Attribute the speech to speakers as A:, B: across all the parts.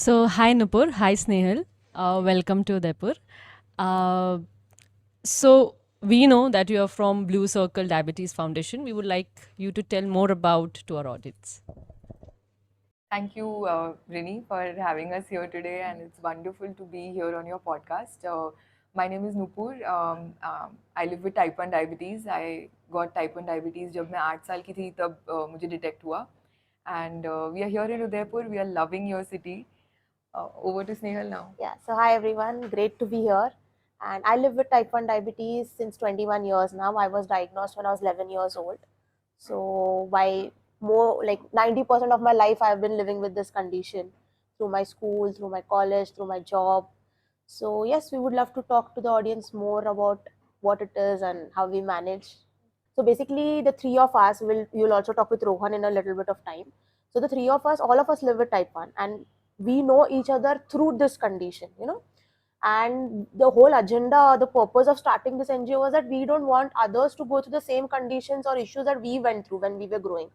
A: So, hi Nupur, hi Snehal, welcome to Udaipur. Uh, so, we know that you are from Blue Circle Diabetes Foundation. We would like you to tell more about to our audience.
B: Thank you, Rini, for having us here today, and it's wonderful to be here on your podcast. My name is Nupur. I live with type 1 diabetes. I got type 1 diabetes जब मैं 8 साल की थी तब मुझे detect हुआ. And we are here in Udaipur. We are loving your city. Over to Snehal now.
C: Yeah, so hi everyone, great to be here. And I live with type 1 diabetes since 21 years now. I was diagnosed when I was 11 years old. So, by more like 90% of my life, I've been living with this condition through my school, through my college, through my job. So, yes, we would love to talk to the audience more about what it is and how we manage. So basically, the three of us will you'll also talk with Rohan in a little bit of time. So the three of us, all of us live with type 1, and we know each other through this condition. And the whole agenda, the purpose of starting this NGO was that we don't want others to go through the same conditions or issues that we went through when we were growing.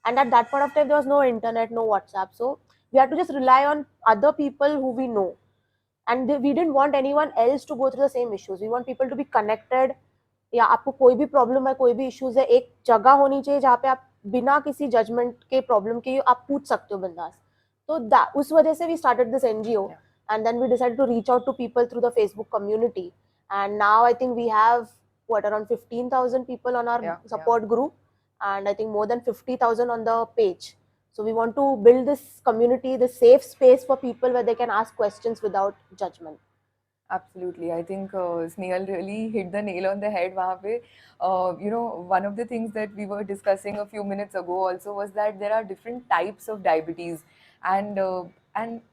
C: And at that point of time, there was no internet, no WhatsApp. So we had to just rely on other people who we know. And we didn't want anyone else to go through the same issues. We want people to be connected. या आपको कोई भी problem है, कोई भी issues है, एक जगह होनी चाहिए जहाँ पे आप बिना किसी जजमेंट के प्रॉब्लम के आप पूछ सकते हो बिंदास. तो उस वजह से we started this NGO and then we decided to reach out to people through the Facebook community. And now I think we have around 15,000 people on our support group, and I think more than 50,000 on the page. So we want to build this community, this safe space for people where they can ask questions without judgment.
B: Absolutely. I think Snehal really hit the nail on the head वहाँ पे. One of the things that we were discussing a few minutes ago also was that there are different types of diabetes. And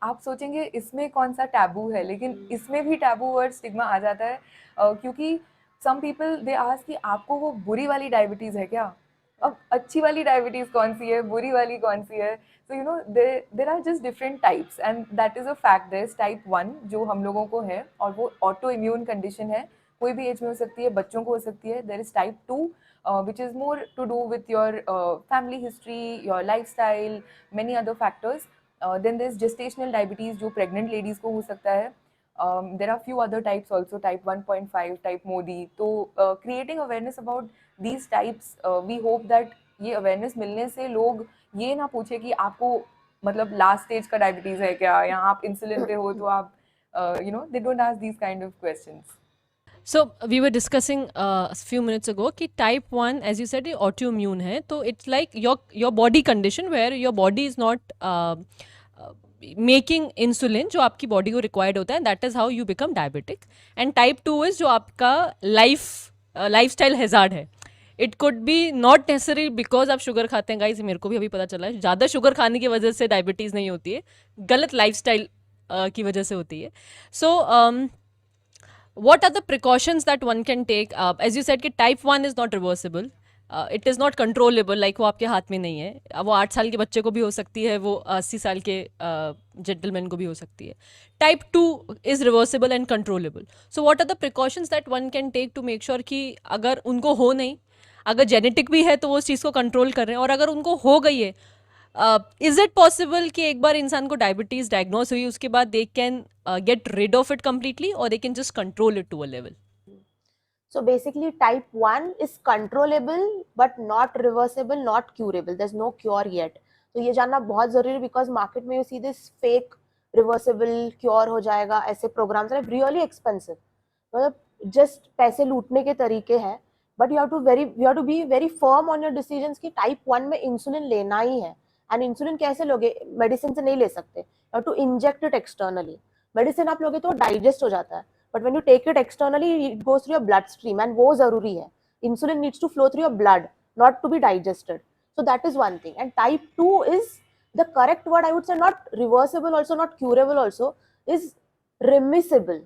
B: आप सोचेंगे इसमें कौन सा taboo है, लेकिन इसमें भी टैबू और स्टिग्मा आ जाता है, क्योंकि some people they ask कि आपको वो बुरी वाली डायबिटीज़ है क्या? अब अच्छी वाली डायबिटीज़ कौन सी है, बुरी वाली कौन सी है? So there are just different types, and that is a fact. There's type 1 जो हम लोगों को है, और वो ऑटो इम्यून कंडीशन है, कोई भी एज में हो सकती है, बच्चों को हो सकती है. There is type 2 which is more to do with your family history, your lifestyle, many other factors. Then there's gestational diabetes जो pregnant ladies को हो सकता है. There are few other types also, type 1.5, type Modi. तो creating awareness about these types, we hope that ये awareness मिलने से लोग ये ना पूछे कि आपको मतलब लास्ट स्टेज का डायबिटीज है क्या, या आप इंसुलिन पे हो तो आप they don't ask these kind of questions.
A: So, we were discussing a few minutes ago कि type 1, as you said, ये autoimmune है. तो it's like your body condition where your body is not making insulin जो आपकी body को required होता है, that is how you become diabetic. And type 2 is जो आपका लाइफ स्टाइल हेजार्ड है. It could be not necessary because आप sugar खाते हैं. गाइस, मेरे को भी अभी पता चला है ज़्यादा शुगर खाने की वजह से डायबिटीज़ नहीं होती है, गलत लाइफ स्टाइल की वजह से होती है. सो what are the precautions that one can take? As you said कि type 1 is not reversible, it is not controllable, like वो आपके हाथ में नहीं है. वो 8 साल के बच्चे को भी हो सकती है, वो 80 साल के जेंटलमैन को भी हो सकती है. Type 2 is reversible and controllable. So what are the precautions that one can take to make sure कि अगर उनको हो नहीं, अगर जेनेटिक भी है तो वो उस चीज़ को कंट्रोल कर रहे हैं, और अगर उनको हो गई है, इज इट पॉसिबल कि एक बार इंसान को डायबिटीज डायग्नोस हुई उसके बाद they can get rid of it completely, or they can just control it to a level?
C: So basically, type 1 is controllable but not reversible, not curable. There's no cure yet. तो ये जानना बहुत जरूरी है, because market में you see this fake reversible cure हो जाएगा, ऐसे programs are really expensive. मतलब just पैसे लूटने के तरीके हैं. But you have to be very firm on your decisions कि type 1 में insulin लेना ही है. And insulin कैसे लोगे? Medicine से नहीं ले सकते. You have to inject it externally. Medicine आप लोगे तो digest हो जाता है. But when you take it externally, it goes through your bloodstream, and वो जरूरी है. Insulin needs to flow through your blood, not to be digested. So that is one thing. And type 2 is the correct word, I would say, not reversible also, not curable also, is remissible.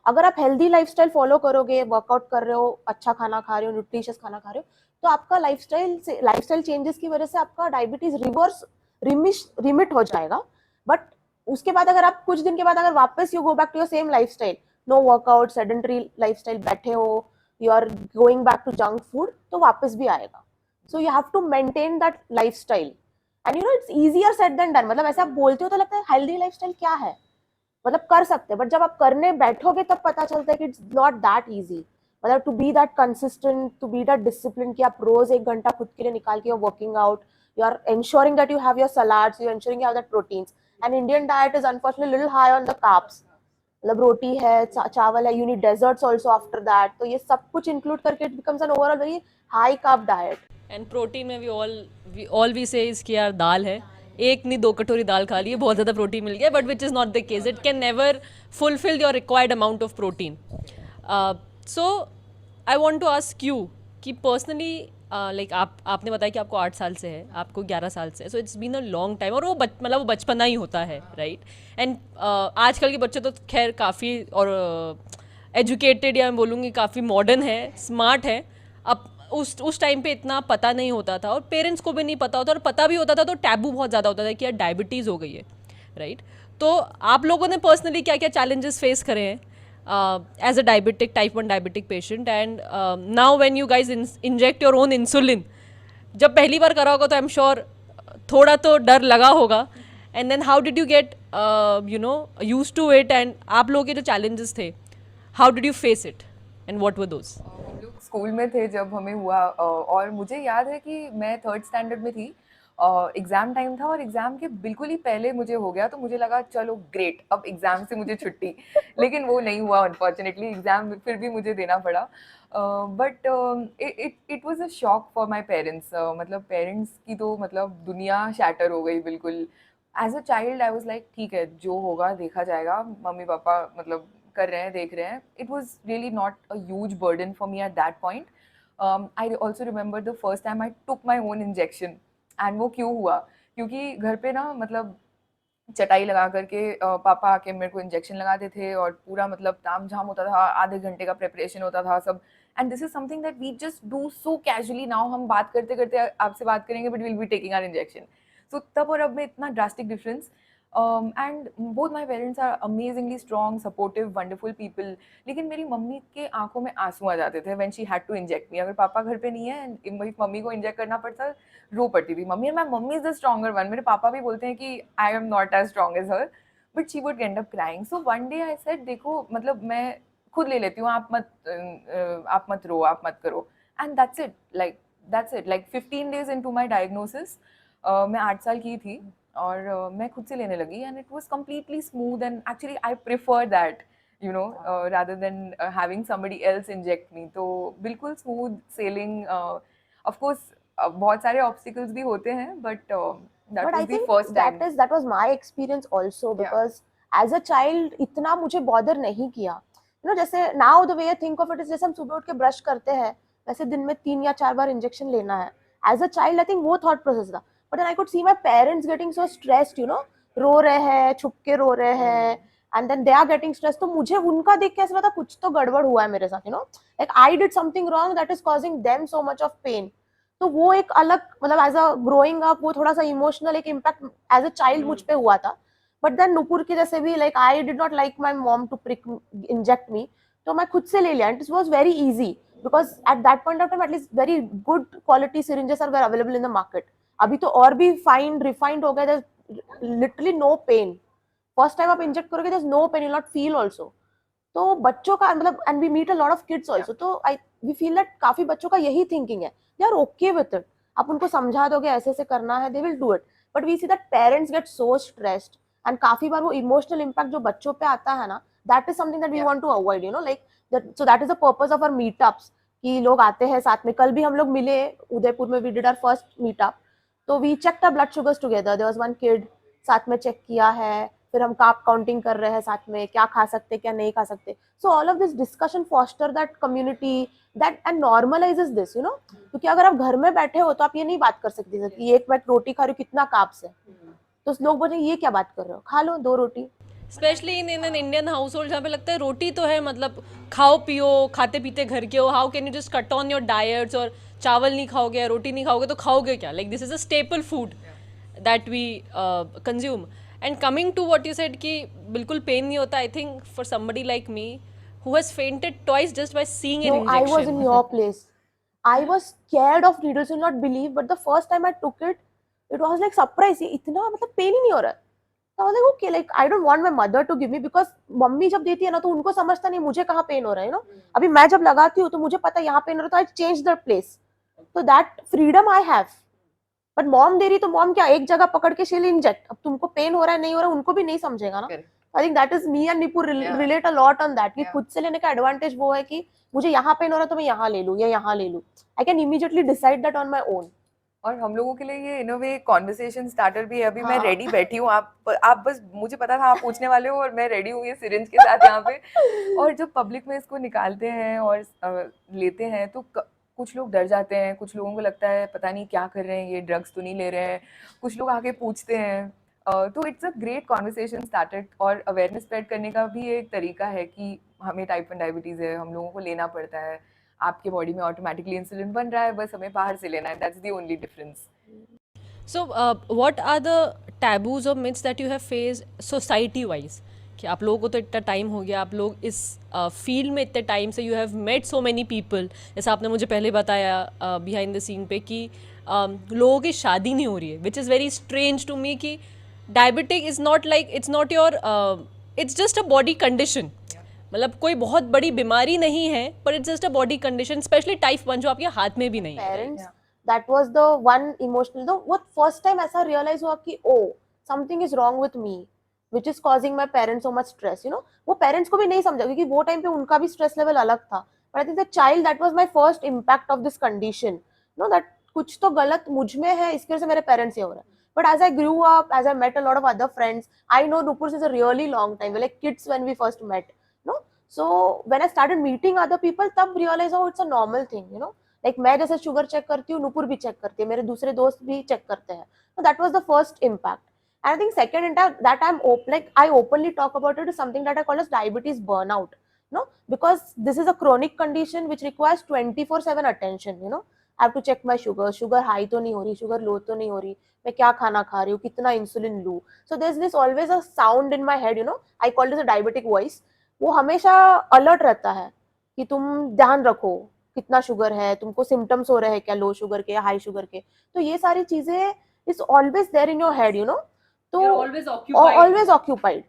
C: अगर आप healthy lifestyle follow करोगे, workout कर रहे हो, अच्छा खाना खा रहे हो, न्यूट्रिशियस खाना खा रहे हो, तो आपका लाइफस्टाइल चेंजेस की वजह से आपका डायबिटीज रिमिट हो जाएगा. बट उसके बाद अगर आप कुछ दिन के बाद अगर वापस you go back to your same lifestyle, no workout, sedentary lifestyle, बैठे हो, you are going back to junk food, तो वापस भी आएगा. So you have to maintain that lifestyle. And you know it's easier said than done. मतलब ऐसे आप बोलते हो तो लगता है हेल्दी लाइफस्टाइल क्या है, मतलब कर सकते हैं, बट जब आप करने बैठोगे तब पता चलता है कि इट्स नॉट दैट इजी. मतलब to be that consistent, to be that discipline कि आप रोज 1 घंटा खुद के लिए निकाल के working out, you are ensuring that you have your salads, you are ensuring you have that proteins. And Indian diet is unfortunately a little high on the carbs. मतलब रोटी है, चावल है, you need desserts also after that. तो ये सब कुछ include करके it becomes an overall very high carb diet.
A: And protein में वी से इसकी यार दाल है, एक नहीं 2 कटोरी दाल खा लिए बहुत ज़्यादा प्रोटीन मिल गया, but which is not the case. It can never fulfill your required amount of protein. So I want to ask you कि पर्सनली लाइक आपने बताया कि आपको 8 साल से है, आपको 11 साल से है, so it's been a long time, और वो मतलब वो बचपना ही होता है, राइट. एंड आजकल के बच्चे तो खैर काफ़ी और एजुकेटेड, या मैं बोलूँगी काफ़ी मॉडर्न है, स्मार्ट है. अब उस टाइम पे इतना पता नहीं होता था, और पेरेंट्स को भी नहीं पता होता, और पता भी होता था तो टैबू बहुत ज़्यादा होता था कि यार डायबिटीज़ हो गई है, राइट. तो आप लोगों ने पर्सनली क्या क्या चैलेंजेस फेस करे हैं as a diabetic, type 1 diabetic patient, and now when you guys inject your own insulin, जब पहली बार करा होगा तो आई एम श्योर थोड़ा तो डर लगा होगा. And then how did you get you know use to it, and आप लोगों के जो चैलेंजेस थे, how did you face it and what were those?
B: हम लोग स्कूल में थे जब हमें हुआ, और मुझे याद है कि मैं 3rd स्टैंडर्ड में थी. एग्ज़ाम टाइम था और एग्ज़ाम के बिल्कुल ही पहले मुझे हो गया, तो मुझे लगा चलो ग्रेट, अब एग्ज़ाम से मुझे छुट्टी. लेकिन वो नहीं हुआ अनफॉर्चुनेटली, एग्ज़ाम फिर भी मुझे देना पड़ा. But it was a shock for my parents. मतलब पेरेंट्स की तो मतलब दुनिया शैटर हो गई बिल्कुल. As a child I was like ठीक है, जो होगा देखा जाएगा, मम्मी पापा मतलब कर रहे हैं, देख रहे हैं. It was really not a huge burden for me at that point. I also remember the first time I took my own injection. And वो क्यों हुआ, क्योंकि घर पे ना मतलब चटाई लगा करके पापा आके मेरे को इंजेक्शन लगाते थे, और पूरा मतलब ताम झाम होता था, आधे घंटे का प्रेपरेशन होता था सब. And this is something that we just do so casually. Now हम बात करते करते आपसे बात करेंगे, but will be taking our injection. So तब और अब में इतना drastic difference. And both my parents are amazingly strong, supportive, wonderful people. लेकिन मेरी मम्मी के आंखों में आंसू आ जाते थे when she had to inject me. अगर पापा घर पे नहीं है, मम्मी को इंजेक्ट करना पड़ता, रो पड़ती थी mummy. My mummy is the stronger one. मेरे पापा भी बोलते हैं कि I am not as strong as her, but she would end up crying. So one day I said देखो मतलब मैं खुद ले लेती हूँ, आप मत रो, आप मत करो. And that's it like 15 days into my diagnosis, मैं 8 साल की थी, और मैं खुद से लेने लगी. And it was completely smooth, and actually I prefer that, you know, rather than having somebody else inject me. तो बिल्कुल स्मूथ सेलिंग. ऑफ कोर्स बहुत सारे ऑब्स्टिकल्स भी होते हैं, but that
C: But
B: was
C: I
B: the
C: think
B: first time.
C: that was my experience also, because as a child इतना मुझे bother नहीं किया. You know, जैसे now the way I think of it is, जैसे हम सुबह उठ के ब्रश करते हैं, वैसे दिन में 3 या 4 बार इंजेक्शन लेना है. As a child I think वो thought process था. But then I could see my parents getting so stressed, you know, रो रहे हैं, छुप के रो रहे हैं, and then they are getting stressed. तो मुझे उनका देख के ऐसा लगा कुछ तो गड़बड़ हुआ है मेरे साथ, you know, like I did something wrong that is causing them so much of pain. तो वो एक अलग मतलब एज अ ग्रोइंग अप वो थोड़ा सा इमोशनल एक इम्पैक्ट एज अ चाइल्ड मुझ पे हुआ था. बट देन नुपुर के जैसे भी like I did not like my mom to prick inject me, तो मैं खुद से ले लिया. It was very easy because at that point of time at least very good quality syringes are were available in the market. अभी तो और भी फाइन रिफाइंड हो गया, literally no pain. First time आप इंजेक्ट करोगे there is no pain, you not feel also. तो बच्चों का मतलब and we meet a lot of kids also, तो आई वी फील दैट काफी बच्चों का यही थिंकिंग है, they are okay with it. आप उनको समझा दोगे ऐसे ऐसे करना है, they will do it. But we see that parents get so stressed, and काफी बार वो इमोशनल इम्पैक्ट जो बच्चों पे आता है ना, that is something that we want to avoid, you know, like so that is the purpose of our meetups कि लोग आते हैं साथ में. कल भी हम लोग मिले उदयपुर में, we did our first meetup. तो we checked our blood sugars together. There was one kid, साथ में चेक किया है, फिर हम कार्ब काउंटिंग कर रहे हैं साथ में, क्या खा सकते क्या नहीं खा सकते. So all of this discussion foster that community that and normalizes this, you know. क्योंकि अगर आप घर में बैठे हो तो आप ये नहीं बात कर सकते कि एक मैं रोटी खा रही हूँ कितना कार्ब्स है, तो लोग बोलेंगे ये क्या बात कर रहे हो, खा लो 2 रोटी.
A: Specially in an Indian household जहाँ पे लगता है रोटी तो है, मतलब खाओ पियो, खाते पीते घर के हो, how can you just cut on your diets, और चावल नहीं खाओगे, रोटी नहीं खाओगे तो खाओगे क्या? Like this is a staple food that we consume. And coming to what you said कि बिल्कुल पेन नहीं होता, I think for somebody like me who has fainted twice just by seeing an
C: No, I was in
A: injection.
C: your place. I was scared of needles, you'll not believe, but the first time I took it, It was like surprise, इतना मतलब pen ही नहीं हो रहा है. So I was like, okay, like I don't want my mother to give me, because mummy जब देती है ना तो उनको समझता नहीं मुझे कहाँ पेन हो रहा है, you know. अभी मैं जब लगाती हूँ तो मुझे पता है यहाँ पेन हो रहा है, तो I change the place. So that freedom I have. But mom दे रही तो mom क्या एक जगह पकड़ के she'll inject. अब तुमको पेन हो रहा है नहीं हो रहा है उनको भी नहीं समझेगा ना.
B: Correct.
C: I think that is me and Nipur relate a lot on that. कि खुद से लेने का advantage वो है कि मुझे यहाँ पेन हो रहा है तो मैं यहाँ ले लूँ या यहाँ ले लूँ. I can immediately decide that on my own.
B: और हम लोगों के लिए ये इन अ वे कॉन्वर्सेशन स्टार्टर भी है. अभी मैं
C: हाँ.
B: रेडी बैठी हूँ, आप बस मुझे पता था आप पूछने वाले हो और मैं रेडी हूँ ये सिरिंज के साथ यहाँ पे. और जब पब्लिक में इसको निकालते हैं और लेते हैं तो कुछ लोग डर जाते हैं, कुछ लोगों को लगता है पता नहीं क्या कर रहे हैं ये, ड्रग्स तो नहीं ले रहे हैं, कुछ लोग आके पूछते हैं. तो it's a great conversation started और अवेयरनेस स्प्रेड करने का भी एक तरीका है कि हमें टाइप 1 डायबिटीज़ है, हम लोगों को लेना पड़ता है. आपके बॉडी में ऑटोमेटिकली इंसुलिन बन रहा है, बस हमें बाहर से लेना है. That's the only difference.
A: So, what are the taboos or myths that you have faced society wise? कि आप लोगों को तो इतना टाइम हो गया, आप लोग इस फील्ड में इतने टाइम से, you have met so many people, जैसा आपने मुझे पहले बताया बिहाइंड द सीन पे कि लोगों की शादी नहीं हो रही है, which is very strange to me कि diabetic is not like, it's not your, it's just a body condition. मतलब कोई बहुत बड़ी बीमारी नहीं है, पर it's just a body condition, specially type 1 जो आपके हाथ में भी नहीं है.
C: Parents, that was the one emotional, the what first time ऐसा realize हुआ कि oh something is wrong with me, which is causing my parents so much stress, you know. वो parents को भी नहीं समझा क्योंकि वो टाइम पे उनका भी stress level अलग था. But I think the child, that was my first impact of this condition, you know, that कुछ तो गलत मुझ में है, इसकी वजह से मेरे parents से हो रहा है. But as I grew up, as I met a lot of other friends, I know Nupur since a really long time. We're like kids when we first met, you know. So when I started meeting other people, तब realize oh it's a normal thing, you know. Like मैं जैसे sugar check करती हूँ, नुपुर भी check करती है, मेरे दूसरे दोस्त भी चेक करते हैं. So that was the first impact. And I think second impact that I openly talk about it is something that I call as diabetes burnout. You know, because this is a chronic condition which requires 24/7 attention. You know, I have to check my sugar high तो नहीं हो रही, sugar low तो नहीं हो रही, मैं क्या खाना खा रही हूँ, कितना इंसुलिन लूँ. So there's this always a sound in my head. You know, I call this a diabetic voice. वो हमेशा अलर्ट रहता है कि तुम ध्यान रखो कितना शुगर है, तुमको सिम्टम्स हो रहे हैं क्या लो शुगर के या हाई शुगर के. तो ये सारी चीजें is always there in your head, you know. तो ऑलवेज ऑक्यूपाइड.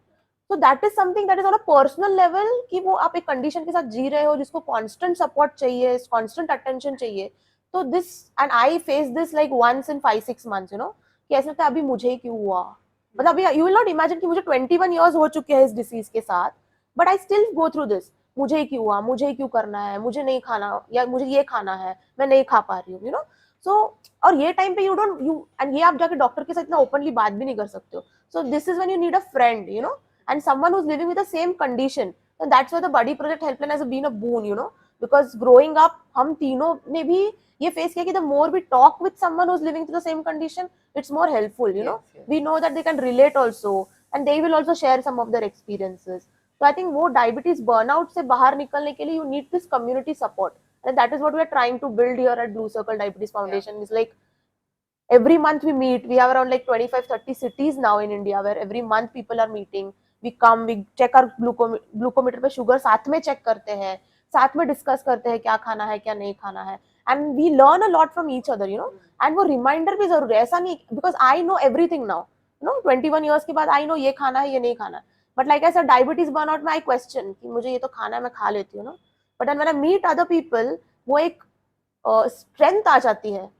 C: तो that is something that is on a personal level कि वो आप एक कंडीशन के साथ जी रहे हो जिसको कांस्टेंट सपोर्ट चाहिए, कांस्टेंट अटेंशन चाहिए. तो this and I face this like once in 5-6 months, you know, कि ऐसा लगता है अभी मुझे ही क्यों हुआ. मतलब अभी यू विल नॉट इमेजिन कि मुझे 21 years हो चुके हैं इस डिसीज के साथ, but I still go through this. मुझे ही क्यों हुआ, मुझे ही क्यों करना है, मुझे नहीं खाना या मुझे ये खाना है, मैं नहीं खा पा रही हूँ, यू नो. सो और ये टाइम पे यू एंड ये आप जाके डॉक्टर के साथ इतना ओपनली बात भी नहीं कर सकते हो. So this is when you need a friend, you know, and someone who is living with the same condition. That's why the body project helpline has been a boon, you know, because growing up हम तीनों ने भी ये face किया कि the more we talk with someone who is living through the same condition, it's more helpful, you know. We know that they can relate also and they will also share some of their experiences. तो I think वो diabetes burnout से बाहर निकलने के लिए you need this community support, and that is what we are trying to build here at Blue Circle Diabetes Foundation. Is like every month we meet. We have around like 25-30 cities now in India where every month people are meeting. We come, we check our glucometer पे sugar साथ में check करते हैं, साथ में discuss करते हैं क्या खाना है क्या नहीं खाना है, and we learn a lot from each other, you know. and वो reminder भी जरूर है, ऐसा नहीं because I know everything now, you know. 21 years के बाद I know ये खाना है ये नहीं खाना है. But like I said, diabetes burnout में I question कि मुझे ये तो खाना है, मैं खा लेती हूँ ना. But then when I meet other people, वो एक strength आ जाती है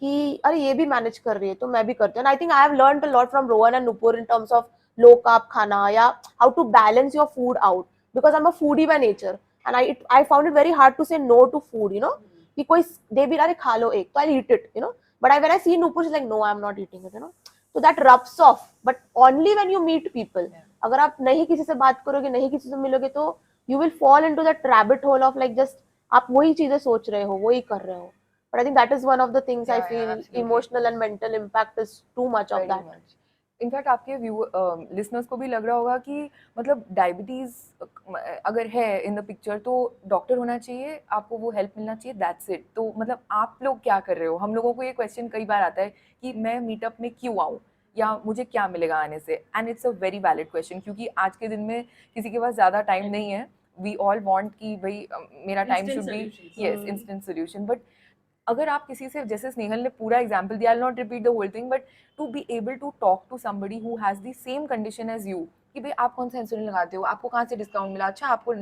C: कि अरे ये भी मैनेज कर रही है तो मैं भी करती हूँ. I think I have learned a lot from Rohan and Nupur in terms of low carb खाना या how to balance your food out, because I am a foodie by nature and I found it very hard to say no to food, you know. कि कोई दे भी रहा है खा लो एक तो I eat it, you know. But I when I see Nupur she is like no I am not eating it, you know. तो that rubs off, but only when you meet people. अगर आप नहीं किसी से बात करोगे, नहीं किसी से मिलोगे, तो you will fall into that rabbit hole of like just आप वही चीजें सोच रहे हो, वही कर रहे हो. But I think that is one of the things I feel emotional and mental impact is too much of that.
B: In fact आपके लिसनर्स को भी लग रहा होगा कि मतलब डायबिटीज़ अगर है इन द पिक्चर तो डॉक्टर होना चाहिए, आपको वो हेल्प मिलना चाहिए, दैट्स इट. तो मतलब आप लोग क्या कर रहे हो? हम लोगों को ये क्वेश्चन कई बार आता है कि मैं मीटअप में क्यों आऊँ या मुझे क्या मिलेगा आने से. And it's a very valid question क्योंकि आज के दिन में किसी के पास ज़्यादा टाइम नहीं है. वी ऑल वांट कि भाई मेरा time should be, yes, instant solution. But अगर आप किसी से, जैसे स्नेहल ने पूरा एग्जाम्पल दिया, I not repeat the whole thing, but to be able to talk to somebody who has the same condition as you, कि भाई आप कौन सा इंसुलिन लगाते हो, आपको कहाँ से डिस्काउंट मिला, अच्छा आपको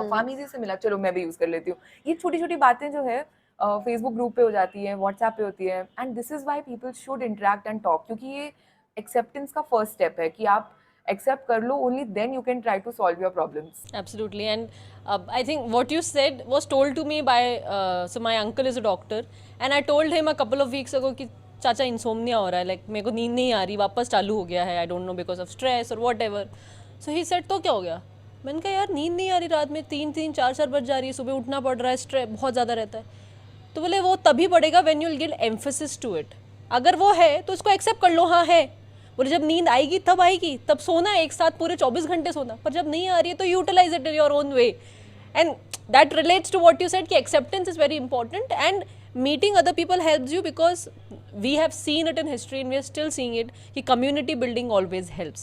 B: फार्मेसी से मिला, चलो मैं भी यूज कर लेती हूँ। ये छोटी छोटी बातें जो है फेसबुक ग्रुप पे हो जाती है, व्हाट्सएप पे होती है, and this is why people should interact and talk, क्योंकि ये एक्सेप्टेंस का फर्स्ट स्टेप है कि आप accept कर लो, only then you can try to solve your problems.
A: Absolutely. And I think what you said was told to me by, so my uncle is a doctor, and I told him a couple of weeks ago कि चाचा insomnia हो रहा है, like मेरे को नींद नहीं आ रही, वापस चालू हो गया है, I don't know because of stress और whatever. So he said तो क्या हो गया. मैंने कहा यार नींद नहीं आ रही, रात में 3-4 बज जा रही है, सुबह उठना पड़ रहा है, स्ट्रेस बहुत ज़्यादा रहता है. तो बोले वो तभी बढ़ेगा when you will give emphasis to it. अगर वो है तो उसको एक्सेप्ट कर लो, हाँ है. बोले जब नींद आएगी तब सोना, एक साथ पूरे 24 घंटे सोना. पर जब नहीं आ रही है तो utilize it in your own way. And that relates to what you said कि acceptance is very important, and meeting other people helps you, because we have seen it in history and we are still seeing it कि community building always helps.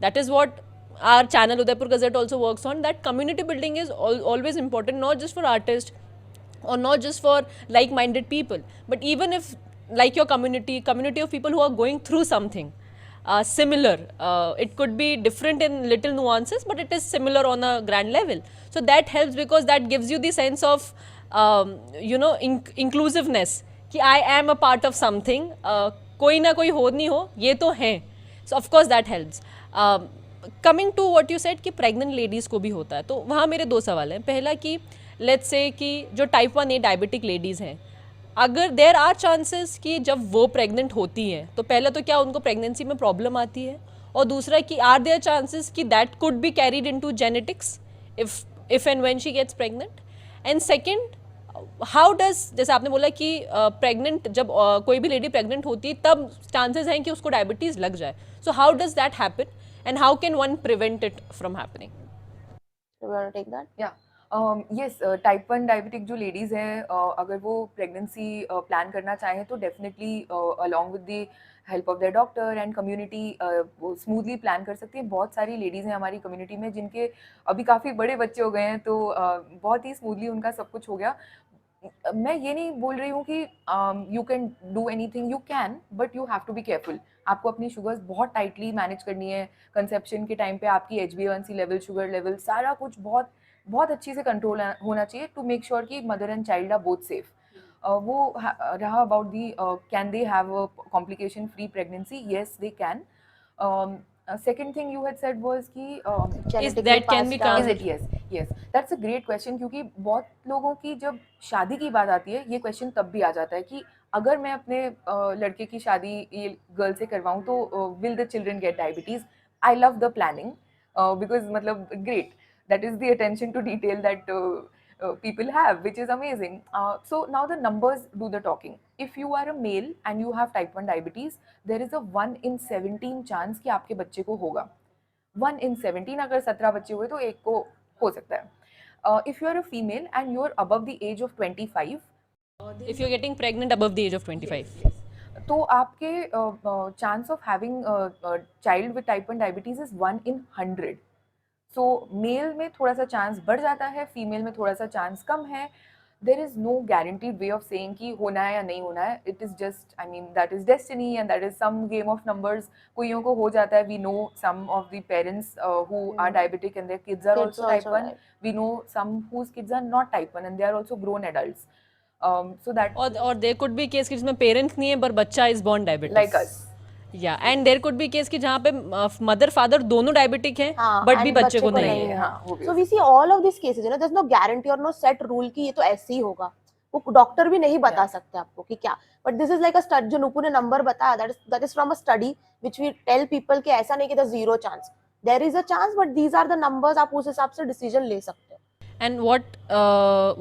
A: That is what our channel Udaipur Gazette also works on, that community building is always important, not just for artists or not just for like-minded people, but even if like your community of people who are going through something similar, it could be different in little nuances, but it is similar on a grand level. So that helps, because that gives you the sense of inclusiveness कि I am a part of something, कोई ना कोई हो नहीं हो, ये तो है. So of course that helps. Coming to what you said कि pregnant ladies को भी होता है, तो वहाँ मेरे 2 सवाल हैं. पहला कि let's say कि जो type 1A diabetic ladies हैं, अगर देर आर चांसेस कि जब वो प्रेग्नेंट होती हैं तो पहले तो क्या उनको प्रेगनेंसी में प्रॉब्लम आती है, और दूसरा कि आर देयर चांसेस कि that could be carried into genetics if and when she gets pregnant. And second, how does, जैसे आपने बोला कि प्रेग्नेंट जब कोई भी लेडी प्रेग्नेंट होती है तब चांसेस हैं कि उसको डायबिटीज़ लग जाए. So how does that happen and how can one prevent it from happening?
C: You want to take that?
B: Yeah. Yes, type 1 diabetic जो लेडीज़ हैं, अगर वो प्रेगनेंसी प्लान करना चाहें तो definitely along with the help of their doctor and community वो smoothly plan कर सकती हैं. बहुत सारी लेडीज़ हैं हमारी कम्युनिटी में जिनके अभी काफ़ी बड़े बच्चे हो गए हैं, तो बहुत ही स्मूथली उनका सब कुछ हो गया. मैं ये नहीं बोल रही हूँ कि you can do anything, you can, but you have to be careful. आपको अपनी शुगर्स बहुत टाइटली मैनेज करनी है. कंसेप्शन के टाइम पे आपकी HbA1c लेवल, शुगर लेवल, सारा कुछ बहुत बहुत अच्छी से कंट्रोल होना चाहिए टू मेक श्योर कि mother and child are both safe. वो रहा about the can they have a complication free pregnancy. Yes they can. Second thing you had said was कि
A: Is that can be
B: is it? Yes, that's a great question, क्योंकि बहुत लोगों की जब शादी की बात आती है ये क्वेश्चन तब भी आ जाता है कि अगर मैं अपने लड़के की शादी ये गर्ल से करवाऊँ तो will the children gate diabetes. I love the planning because मतलब great, that is the attention to detail that people have, which is amazing. So now the numbers do the talking. If you are a male and you have type 1 diabetes, there is a 1 in 17 chance कि आपके बच्चे को होगा. 1 in 17, अगर 17 बच्चे हुए तो एक को हो सकता है. If you are a female and you are above the age of 25,
A: if you're getting pregnant above the age of 25,
B: तो आपके chance of having a child with type 1 diabetes is 1 in 100. So mail में थोड़ा सा chance बढ़ जाता है, female में थोड़ा सा चांस कम है. There is no guaranteed way of saying कि होना है या नहीं होना है. It is just, I mean, that is destiny and that is some game of numbers. कोइयों को हो जाता है. We know some of the parents who are diabetic and their kids are also type 1. We know some whose kids are not type 1 and they are also grown adults. So that,
A: और there could be case कि जिसमें parents नहीं है पर बच्चा is born diabetic,
B: like us.
A: या and there could be case कि जहाँ पे मदर फादर दोनों डायबिटिक हैं बट भी बच्चे को नहीं है.
C: So we see all of these cases, there's no guarantee or no set rule कि ये तो ऐसे ही होगा. वो डॉक्टर भी नहीं बता सकते आपको कि क्या. But this is like a study, जो नुपु ने नंबर बताया, that is from a study which we tell people कि ऐसा नहीं कि there's zero chance. There is a chance, but these are the numbers. आप उस हिसाब से decision ले सकते हैं.
A: And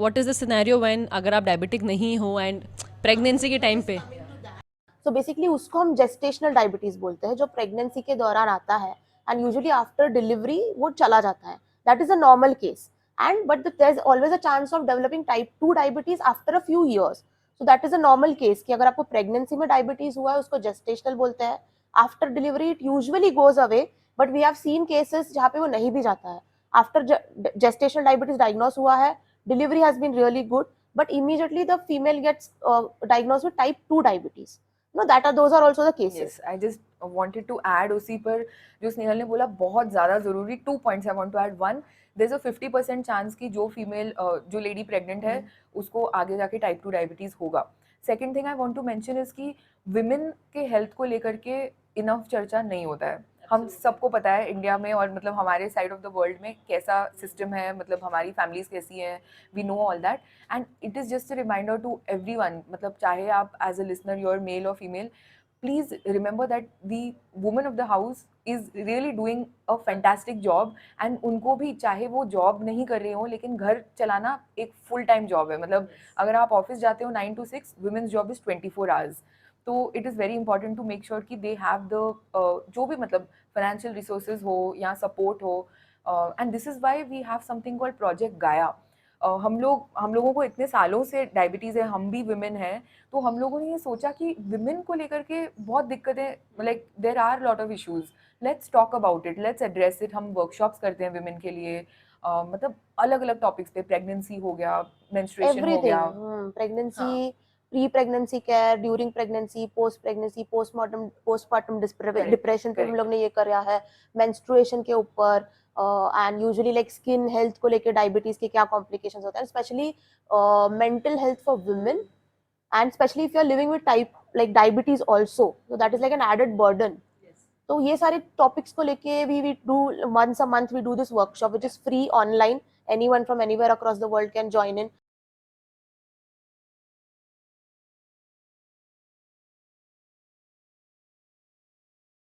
A: what is the scenario when अगर आप डायबिटिक नहीं हो एंड प्रेगनेंसी के टाइम पे?
C: So basically उसको हम gestational diabetes बोलते हैं, जो प्रेगनेंसी के दौरान आता है and usually after delivery वो चला जाता है. That is a normal case. And but there's always a chance of developing type 2 diabetes after a few years. So that is a normal case कि अगर आपको प्रेगनेंसी में डायबिटीज हुआ है उसको gestational बोलते हैं. After delivery it usually goes away, but we have seen cases जहाँ पे वो नहीं भी जाता है. After gestational diabetes diagnosed हुआ है, delivery has been really good, but immediately the female gets diagnosed with type 2 diabetes. No, those are also the cases.
B: Yes, I just wanted to add उसी पर जो स्नेहल ने बोला बहुत ज़्यादा ज़रूरी 2 points I want to add. One, there's a 50% chance कि जो फीमेल जो लेडी प्रेग्नेंट है उसको आगे जाके टाइप 2 डायबिटीज़ होगा. Second thing I want to mention is कि विमेन के हेल्थ को लेकर के इनफ चर्चा नहीं होता है. हम सबको पता है इंडिया में और मतलब हमारे साइड ऑफ द वर्ल्ड में कैसा सिस्टम है, मतलब हमारी फैमिलीज कैसी हैं, we know all that. And it is just a reminder to everyone, मतलब चाहे आप as a listener your male और female, please remember that the woman of the house is really doing a fantastic job. and उनको भी चाहे वो job नहीं कर रहे हो लेकिन घर चलाना एक फुल टाइम जॉब है. मतलब अगर आप ऑफिस जाते हो 9 to 6, women's job is 24 hours. तो it is very important to make sure कि दे हैव द जो भी मतलब फाइनेंशियल रिसोर्सेज हो या सपोर्ट हो. And this is why we have something called project Gaia. हम लोगों को इतने सालों से डायबिटीज़ है, हम भी विमेन हैं, तो हम लोगों ने ये सोचा कि विमेन को लेकर के बहुत दिक्कतें, like there are lot of issues, let's talk about it, let's address it. हम वर्कशॉप्स करते हैं विमेन के लिए, मतलब अलग अलग टॉपिक्स पे, प्रेगनेंसी हो गया, मेंस्ट्रुएशन हो गया,
C: pregnancy, pre-pregnancy care, during pregnancy, post-pregnancy, postpartum depression पे हम लोग ने ये करा है, menstruation के ऊपर, and usually like skin health को लेके diabetes के क्या complications होता है, especially mental health for women, and especially if you are living with like diabetes also, so that is like an added burden. तो ये सारे topics को लेके we do once a month we do this workshop which is free online. Anyone from anywhere across the world can join in.